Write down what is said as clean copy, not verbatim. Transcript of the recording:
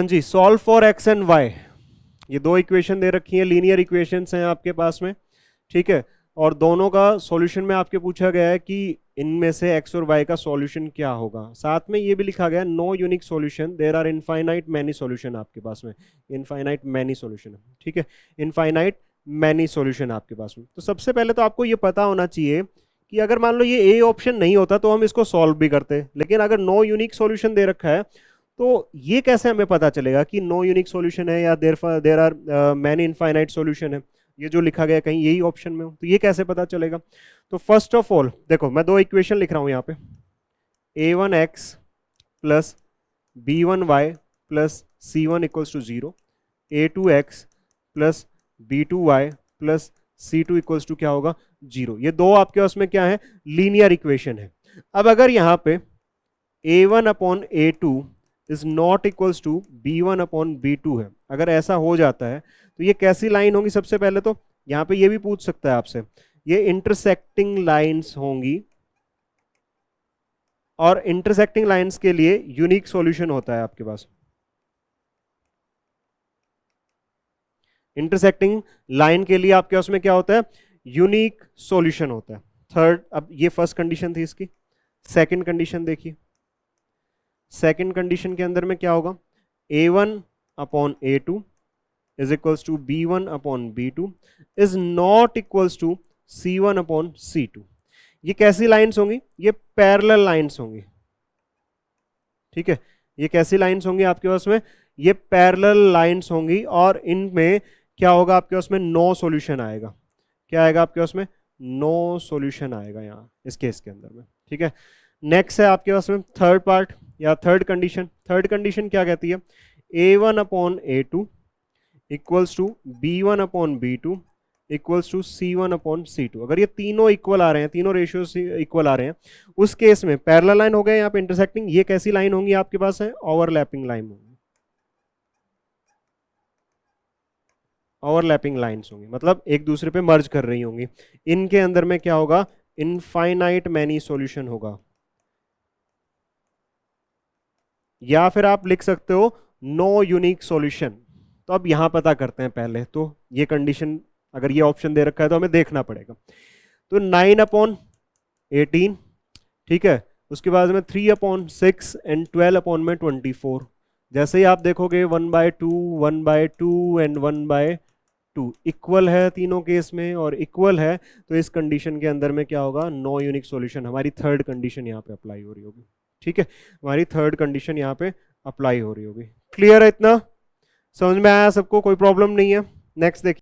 हाँ जी, solve for X and Y, ये दो इक्वेशन दे रखी हैं, लीनियर इक्वेशंस हैं आपके पास में, ठीक है। और दोनों का सॉल्यूशन में आपके पूछा गया है कि इनमें से एक्स और वाई का सॉल्यूशन क्या होगा। साथ में ये भी लिखा गया है no unique solution, there are infinite many solution आपके पास में, इनफाइनाइट मैनी सॉल्यूशन, ठीक है, इनफाइनाइट मैनी सॉल्यूशन आपके पास में। तो सबसे पहले तो आपको ये पता होना चाहिए कि अगर मान लो ये ए ऑप्शन नहीं होता तो हम इसको सॉल्व भी करते, लेकिन अगर नो यूनिक सॉल्यूशन दे रखा है तो ये कैसे हमें पता चलेगा कि नो यूनिक सॉल्यूशन है या there are many infinite solution है। ये जो लिखा गया कहीं यही ऑप्शन में हो तो ये कैसे पता चलेगा। तो फर्स्ट ऑफ ऑल देखो, मैं दो इक्वेशन लिख रहा हूं यहाँ पे, a1x plus b1y plus c1 equals to 0, a2x plus b2y plus c2 equals to क्या होगा 0। ये दो आपके पास में क्या है, लीनियर इक्वेशन है। अब अगर यहाँ पे a1 upon a2 is not equals to b1 upon b2 है, अगर ऐसा हो जाता है तो ये कैसी लाइन होंगी। सबसे पहले तो यहां पे ये भी पूछ सकता है आपसे, ये इंटरसेक्टिंग लाइंस होंगी, और इंटरसेक्टिंग लाइंस के लिए यूनिक सॉल्यूशन होता है आपके पास। इंटरसेक्टिंग लाइन के लिए आपके पास में क्या होता है, यूनिक सॉल्यूशन होता है। थर्ड, अब ये फर्स्ट कंडीशन थी इसकी। सेकंड कंडीशन देखिए, सेकंड कंडीशन के अंदर में क्या होगा, a1 upon a2 is equals to b1 upon b2 is not equals to c1 upon c2। ये कैसी लाइंस होंगी, ये पैरेलल लाइंस होंगी, ठीक है। ये कैसी लाइंस होंगी आपके पास में, ये पैरेलल लाइंस होंगी, और इनमें क्या होगा आपके पास में, नो सॉल्यूशन आएगा। क्या आएगा आपके पास में, नो सॉल्यूशन आएगा यहाँ इस केस के अंदर में, ठीक है। नेक्स्ट है आपके पास में थर्ड पार्ट या थर्ड कंडीशन। थर्ड कंडीशन क्या कहती है, a1 upon a2 equals to b1 upon b2 equals to c1 upon c2। अगर ये तीनों इक्वल आ रहे हैं, तीनों रेशियो इक्वल आ रहे हैं, उस केस में पैरेलल लाइन हो गए यहाँ पे इंटरसेक्टिंग। ये कैसी लाइन होंगी आपके पास है, ओवरलैपिंग लाइन होंगी, ओवरलैपिंग लाइंस होंगी, मतलब एक दूसरे पे मर्ज कर रही होंगी। इनके अंदर में क्या होगा, इनफाइनाइट मैनी सॉल्यूशन होगा, या फिर आप लिख सकते हो नो यूनिक सॉल्यूशन। तो अब यहां पता करते हैं पहले तो, ये कंडीशन अगर ये ऑप्शन दे रखा है तो हमें देखना पड़ेगा। तो 9 अपॉन 18, ठीक है, उसके बाद में 3 अपॉन 6 एंड 12 अपॉन में 24। जैसे ही आप देखोगे 1/2 1/2 एंड 1/2 इक्वल है तीनों केस में, और इक्वल है तो इस कंडीशन के अंदर में क्या होगा, नो यूनिक सॉल्यूशन। हमारी थर्ड कंडीशन यहाँ पे अप्लाई हो रही होगी, ठीक है, हमारी थर्ड कंडीशन यहाँ पे अप्लाई हो रही होगी। क्लियर है इतना, समझ में आया सबको, कोई प्रॉब्लम नहीं है। नेक्स्ट देखिए।